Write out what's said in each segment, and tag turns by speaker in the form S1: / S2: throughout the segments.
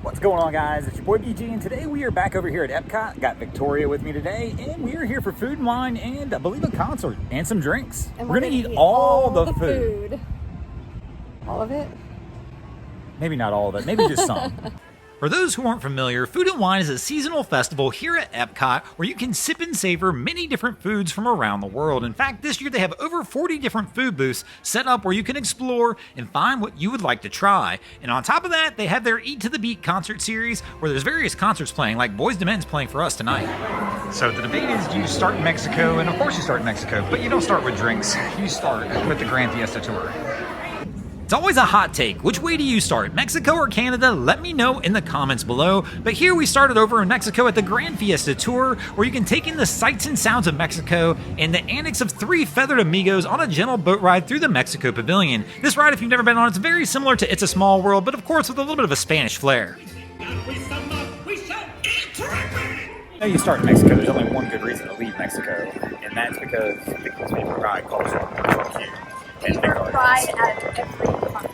S1: What's going on, guys? It's your boy BG, and today we are back over here at Epcot. Got Victoria with me today, and we are here for food and wine and I believe a concert and some drinks.
S2: And
S1: we're gonna eat all the food.
S2: All of it?
S1: Maybe not all of it, maybe just some. For those who aren't familiar, Food and Wine is a seasonal festival here at Epcot where you can sip and savor many different foods from around the world. In fact, this year they have over 40 different food booths set up where you can explore and find what you would like to try. And on top of that, they have their Eat to the Beat concert series where there's various concerts playing, like Boyz II Men's playing for us tonight. So the debate is, do you start in Mexico? And of course you start in Mexico, but you don't start with drinks. You start with the Grand Fiesta Tour. It's always a hot take. Which way do you start, Mexico or Canada? Let me know in the comments below. But here we started over in Mexico at the Grand Fiesta Tour, where you can take in the sights and sounds of Mexico and the antics of 3 feathered amigos on a gentle boat ride through the Mexico Pavilion. This ride, if you've never been on, it's very similar to It's a Small World, but of course with a little bit of a Spanish flair. Now you start in Mexico, there's only one good reason to leave Mexico, and that's because Vicky's favorite ride calls for you.
S2: Favorite ride at every park.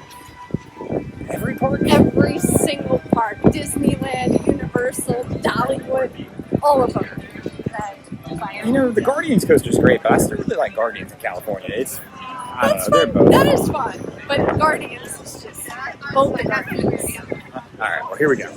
S1: Every park?
S2: Every single park. Disneyland, Universal, Dollywood, all of them.
S1: You know, the Guardians coaster is great, but I still really like Guardians in California. It's, I don't know, they're both.
S2: That is fun, but Guardians is just both the Guardians.
S1: Alright, well here we go.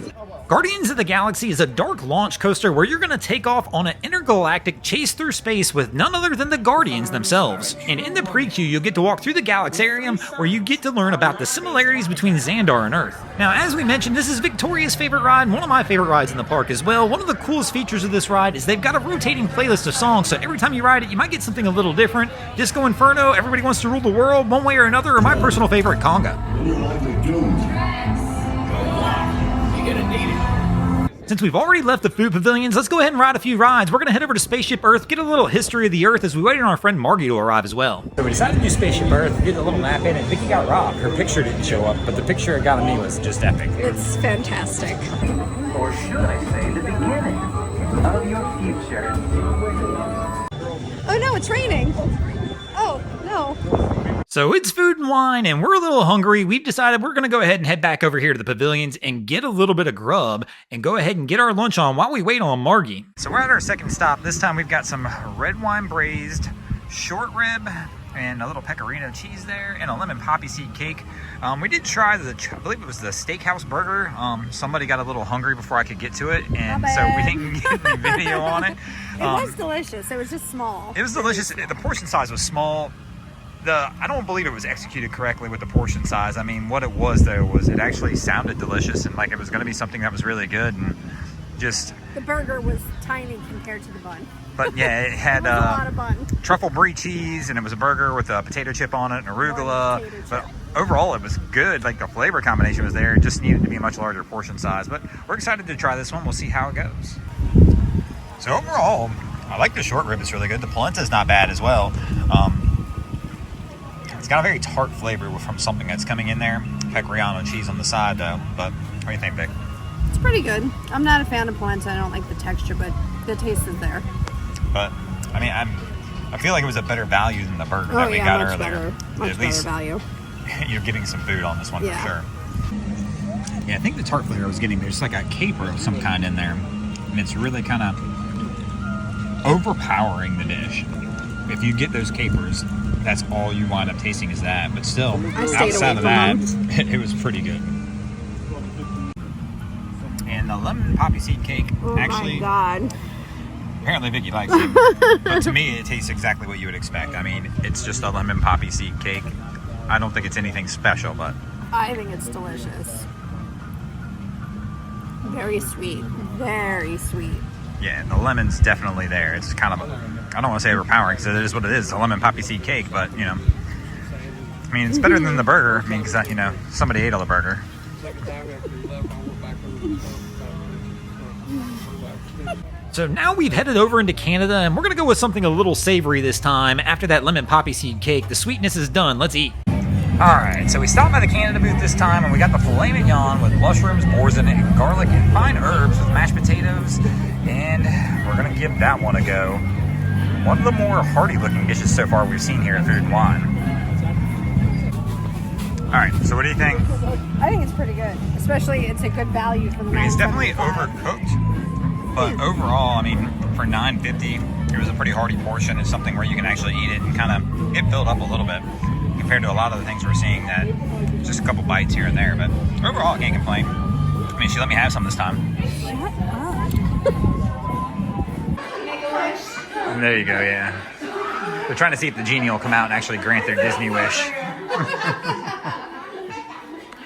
S1: Guardians of the Galaxy is a dark launch coaster where you're going to take off on an intergalactic chase through space with none other than the Guardians themselves. And in the pre-queue, you'll get to walk through the Galaxarium where you get to learn about the similarities between Xandar and Earth. Now, as we mentioned, this is Victoria's favorite ride, and one of my favorite rides in the park as well. One of the coolest features of this ride is they've got a rotating playlist of songs, so every time you ride it, you might get something a little different. Disco Inferno, Everybody Wants to Rule the World, one way or another, or my personal favorite, Conga. Since we've already left the food pavilions, let's go ahead and ride a few rides. We're going to head over to Spaceship Earth, get a little history of the Earth as we wait on our friend Margie to arrive as well. So we decided to do Spaceship Earth, get a little nap in, and Vicky got robbed. Her picture didn't show up, but the picture it got of me was just epic.
S2: It's fantastic.
S3: Or should I say the beginning of your future?
S2: Oh no, it's raining. Oh, no.
S1: So it's Food and Wine, and we're a little hungry. We've decided we're going to go ahead and head back over here to the pavilions and get a little bit of grub and go ahead and get our lunch on while we wait on Margie. So we're at our second stop. This time we've got some red wine braised short rib and a little pecorino cheese there and a lemon poppy seed cake. We did try I believe it was the steakhouse burger. Somebody got a little hungry before I could get to it, and so we didn't get any video on it.
S2: It was delicious. It was just small.
S1: It was delicious. The portion size was small. I don't believe it was executed correctly with the portion size. I mean, what it was though was it actually sounded delicious and like it was going to be something that was really good, and just
S2: the burger was tiny compared to the bun.
S1: But yeah, it had
S2: a lot of bun.
S1: Truffle brie cheese, and it was a burger with a potato chip on it and arugula. But overall, it was good. Like the flavor combination was there. It just needed to be a much larger portion size. But we're excited to try this one. We'll see how it goes. So overall, I like the short rib. It's really good. The polenta is not bad as well. It's got a very tart flavor from something that's coming in there. Pecorino cheese on the side though. But what do you think, Vic?
S2: It's pretty good. I'm not a fan of polenta. I don't like the texture, but the taste is there.
S1: But I mean, I feel like it was a better value than the burger that we got earlier.
S2: Much better value.
S1: You're getting some food on this one for sure. Yeah, I think the tart flavor I was getting, there's like a caper of some kind in there, and it's really kind of overpowering the dish. If you get those capers, that's all you wind up tasting is that. But still, outside of that, it was pretty good. And the lemon poppy seed cake, actually,
S2: my God.
S1: Apparently Vicky likes it. But to me, it tastes exactly what you would expect. I mean, it's just a lemon poppy seed cake. I don't think it's anything special, but
S2: I think it's delicious. Very sweet. Very sweet.
S1: Yeah, the lemon's definitely there. It's kind of, I don't want to say overpowering because it is what it is. It's a lemon poppy seed cake, but, you know, I mean, it's better than the burger. I mean, because, you know, somebody ate all the burger. So now we've headed over into Canada, and we're going to go with something a little savory this time. After that lemon poppy seed cake, the sweetness is done. Let's eat. Alright, so we stopped by the Canada booth this time, and we got the filet mignon with mushrooms, boursin, and garlic, and fine herbs with mashed potatoes, and we're going to give that one a go. One of the more hearty-looking dishes so far we've seen here at Food and Wine. Alright, so what do you think?
S2: I think it's pretty good. Especially, it's a good value for the.
S1: I mean, it's definitely
S2: $9.75.
S1: overcooked, but overall, I mean, for $9.50, it was a pretty hearty portion. It's something where you can actually eat it and kind of get filled up a little bit compared to a lot of the things we're seeing that just a couple bites here and there. But overall, I can't complain. I mean, she let me have some this time. And there you go, yeah. They're trying to see if the genie will come out and actually grant their Disney wish.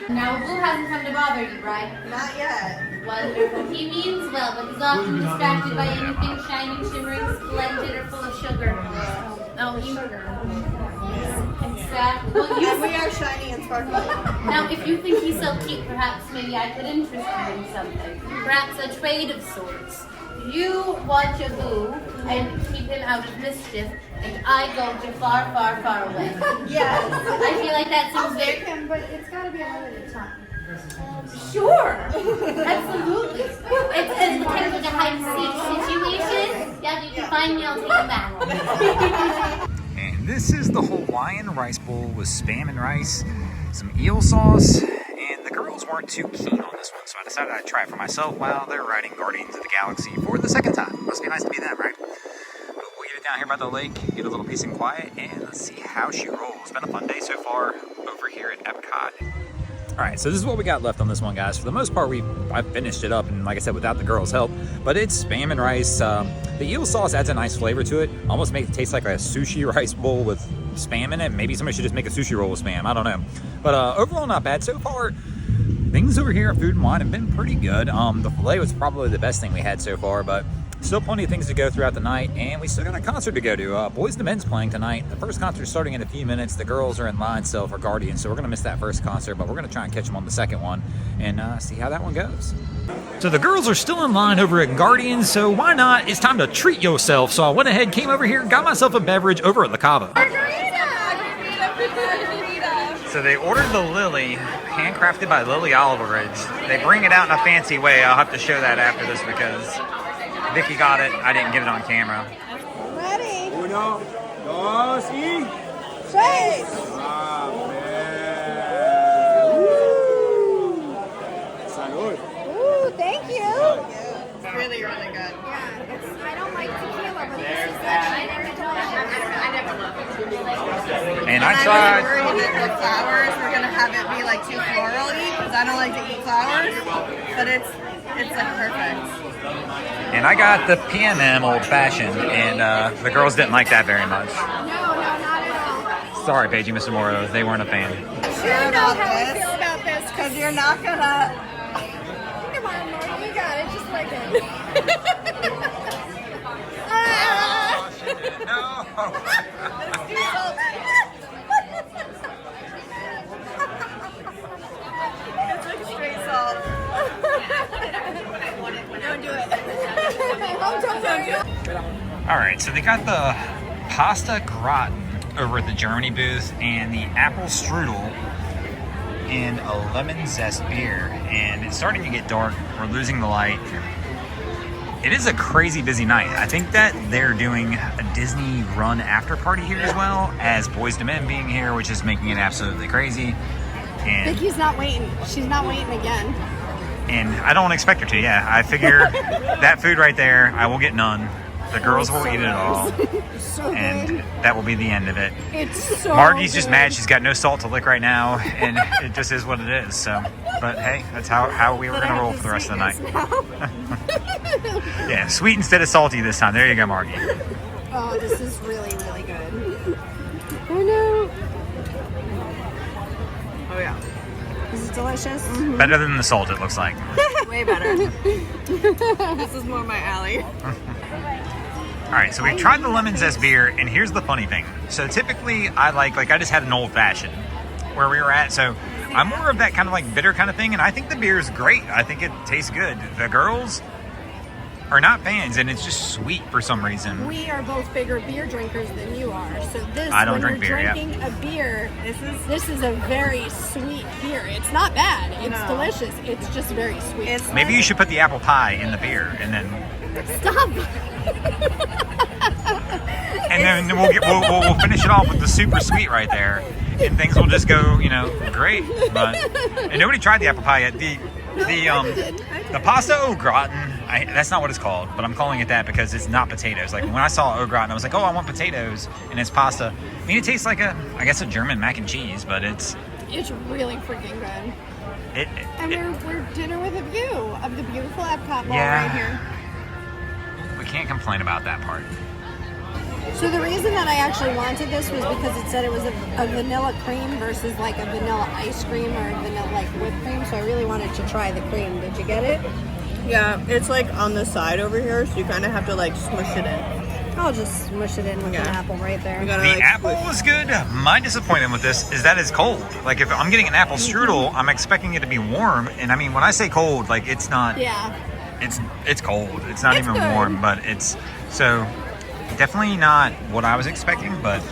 S4: Now, Blue hasn't come to bother you, right?
S5: Not yet.
S4: Wonderful. He means well, but he's often distracted by anything shining, shimmering, splendid, or full of sugar. Oh, sugar. Exactly. Well,
S5: And we are shiny and sparkly.
S4: now, if you think he's so cute, perhaps maybe I could interest you in something. Perhaps a trade of sorts. You watch a Boo and keep him out of mischief, and I go to far, far, far away.
S5: Yes.
S4: I feel like that seems very...
S2: him, but it's got to be a limited time.
S4: Sure, absolutely. It's kind of like a hide and seek situation. Yeah, if you can find me, I'll take him back.
S1: And this is the Hawaiian rice bowl with spam and rice, some eel sauce, and the girls weren't too keen on this one, so I decided I'd try it for myself while they're riding Guardians of the Galaxy for the second time. Must be nice to be them, right? But we'll get it down here by the lake, get a little peace and quiet, and let's see how she rolls. It's been a fun day so far over here at Epcot. Alright, so this is what we got left on this one, guys. For the most part, I finished it up, and like I said, without the girls' help. But it's spam and rice. The eel sauce adds a nice flavor to it. Almost makes it taste like a sushi rice bowl with spam in it. Maybe somebody should just make a sushi roll with spam. I don't know. But overall, not bad. So far, things over here at Food and Wine have been pretty good. The filet was probably the best thing we had so far, but still plenty of things to go throughout the night, and we still got a concert to go to. Boys to Men's playing tonight. The first concert's starting in a few minutes. The girls are in line still for Guardians, so we're going to miss that first concert, but we're going to try and catch them on the second one and see how that one goes. So the girls are still in line over at Guardians, so why not? It's time to treat yourself. So I went ahead, came over here, got myself a beverage over at La Cava. So they ordered the Lily, handcrafted by Lily Oliver Ridge. They bring it out in a fancy way. I'll have to show that after this because Vicky got it. I didn't get it on camera.
S5: Ready?
S6: 1, 2, y...
S5: Chase!
S6: Salud.
S5: Ooh, thank you. It's really, really good.
S2: I don't like tequila, but this is actually
S5: I never loved it.
S1: And I
S5: I was
S1: tried.
S5: worried that the flowers were gonna have it be like too florally because I don't like to eat flowers, but it's like perfect.
S1: And I got the PMM old fashioned, and the girls didn't like that very much.
S2: no, not at all.
S1: Sorry, Paige, Mr. Moro, they weren't a fan.
S5: Sure about
S2: How I
S5: this
S2: feel about this?
S5: because you're not gonna.
S2: Come on, Marty, you got it, just like it.
S1: No.
S5: It's too salty. It's like straight salt. Don't do it.
S1: All right, so they got the pasta gratin over at the Germany booth and the apple strudel and a lemon zest beer. And it's starting to get dark. We're losing the light. It is a crazy busy night. I think that they're doing a Disney run after party here as well as Boys to Men being here, which is making it absolutely crazy. And
S2: Vicky's not waiting. She's not waiting again.
S1: And I don't expect her to, yeah. I figure that food right there, I will get none. The girls will eat it all.
S2: So
S1: And
S2: good.
S1: that will be the end of it.
S2: It's so
S1: Margie's just
S2: good.
S1: mad she's got no salt to lick right now, and it just is what it is. So, but hey, that's how we were
S2: But I
S1: going to
S2: have
S1: roll for the rest of the night.
S2: sweetness now.
S1: Yeah, sweet instead of salty this time. There you go, Margie.
S2: Oh, this is really, really good. I know.
S5: Oh yeah.
S2: Is it delicious?
S1: Better than the salt, it looks like.
S5: Way better. This is more my alley.
S1: All right, so we tried the lemon zest beer, and here's the funny thing. So typically, I just had an old fashioned where we were at. So I'm more of that kind of like bitter kind of thing, and I think the beer is great. I think it tastes good. The girls are not fans, and it's just sweet for some reason.
S2: We are both bigger beer drinkers than you are. So this,
S1: I don't
S2: when
S1: drink
S2: you're
S1: beer, yeah.
S2: drinking a beer, this is a very sweet beer. It's not bad. It's
S5: No.
S2: delicious. It's just very sweet.
S5: It's
S1: Maybe you should put the apple pie in the beer, and then
S2: Stop.
S1: we'll finish it off with the super sweet right there. and things will just go, you know, great. But and nobody tried the apple pie yet. The pasta au gratin, that's not what it's called, but I'm calling it that because it's not potatoes. Like when I saw au gratin, I was like, oh, I want potatoes, and it's pasta. I mean, it tastes like I guess a German mac and cheese, but it's
S2: really freaking good.
S1: And
S2: we're dinner with a view of the beautiful Epcot Mall
S1: Yeah.
S2: right here.
S1: We can't complain about that part.
S2: So the reason that I actually wanted this was because it said it was a vanilla cream versus like a vanilla ice cream or a vanilla like whipped cream. So I really wanted to try the cream. Did you get it?
S5: Yeah, it's like on the side over here, so you kind of have to like smush it in.
S2: I'll just smush it in with an apple right there.
S5: You gotta,
S1: The
S5: like,
S1: apple
S5: squish.
S1: was good. My disappointment with this is that it's cold. Like if I'm getting an apple strudel, I'm expecting it to be warm. And I mean, when I say cold, like it's not.
S2: Yeah.
S1: It's cold. It's not even
S2: good.
S1: warm, but it's so definitely not what I was expecting. But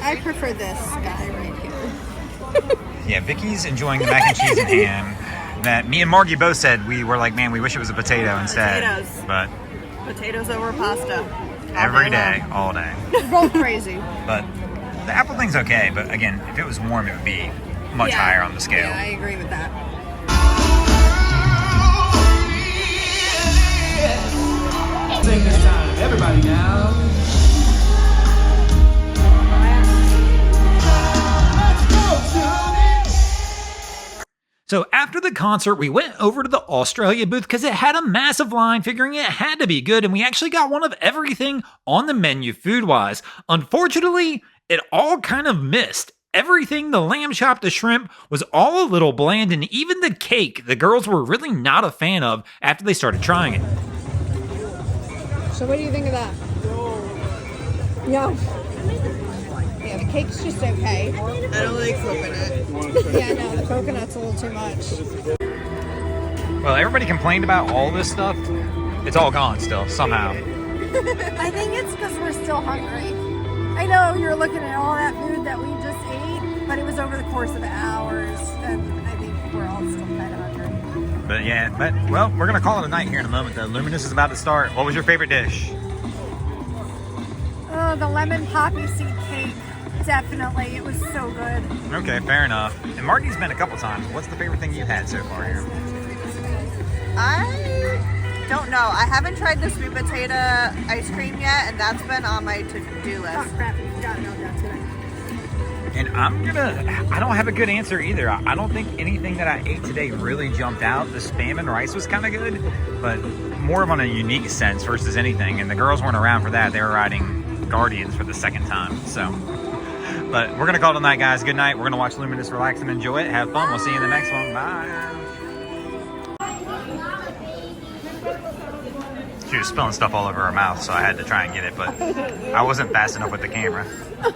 S2: I prefer this guy right here.
S1: yeah, Vicky's enjoying the mac and cheese and ham. That me and Margie both said we were like, man, we wish it was a potato instead.
S5: Potatoes.
S1: But
S5: Potatoes over pasta.
S1: every day, all day.
S5: We're both crazy.
S1: But the apple thing's okay. But again, if it was warm, it would be much higher on the scale.
S2: Yeah, I agree with that.
S6: Sing this time. Everybody now.
S1: So after the concert, we went over to the Australia booth because it had a massive line, figuring it had to be good, and we actually got one of everything on the menu food-wise. Unfortunately, it all kind of missed. Everything, the lamb chop, the shrimp, was all a little bland, and even the cake, the girls were really not a fan of after they started trying it.
S2: So what do you think of that? Yeah. Yeah, the cake's just okay.
S5: I don't like coconut.
S2: Yeah, no, the coconut's a little too much.
S1: Well, everybody complained about all this stuff. It's all gone still, somehow.
S2: I think it's because we're still hungry. I know you're looking at all that food that we just ate, but it was over the course of hours, and I think we're all still kind of hungry.
S1: But yeah, well, we're going to call it a night here in a moment, though. Luminous is about to start. What was your favorite dish?
S2: Oh, the lemon poppy seed cake. Definitely. It was so good.
S1: Okay, fair enough. And Marty's been a couple times. What's the favorite thing you've had so far here?
S5: I don't know. I haven't tried the sweet potato ice cream yet, and that's been on my to-do
S2: Oh,
S5: list.
S2: crap. We forgot about that today.
S1: And I don't have a good answer either. I don't think anything that I ate today really jumped out. The Spam and rice was kind of good, but more of on a unique sense versus anything. And the girls weren't around for that. They were riding Guardians for the second time, so. But we're going to call it a night, guys. Good night. We're going to watch Luminous, relax, and enjoy it. Have fun. We'll see you in the next one. Bye. She was spilling stuff all over her mouth, so I had to try and get it, but I wasn't fast enough with the camera. Oh,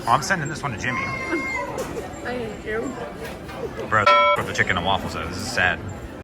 S1: I'm sending this one to Jimmy.
S2: Thank you.
S1: Bro, with the chicken and waffles, though. This is sad.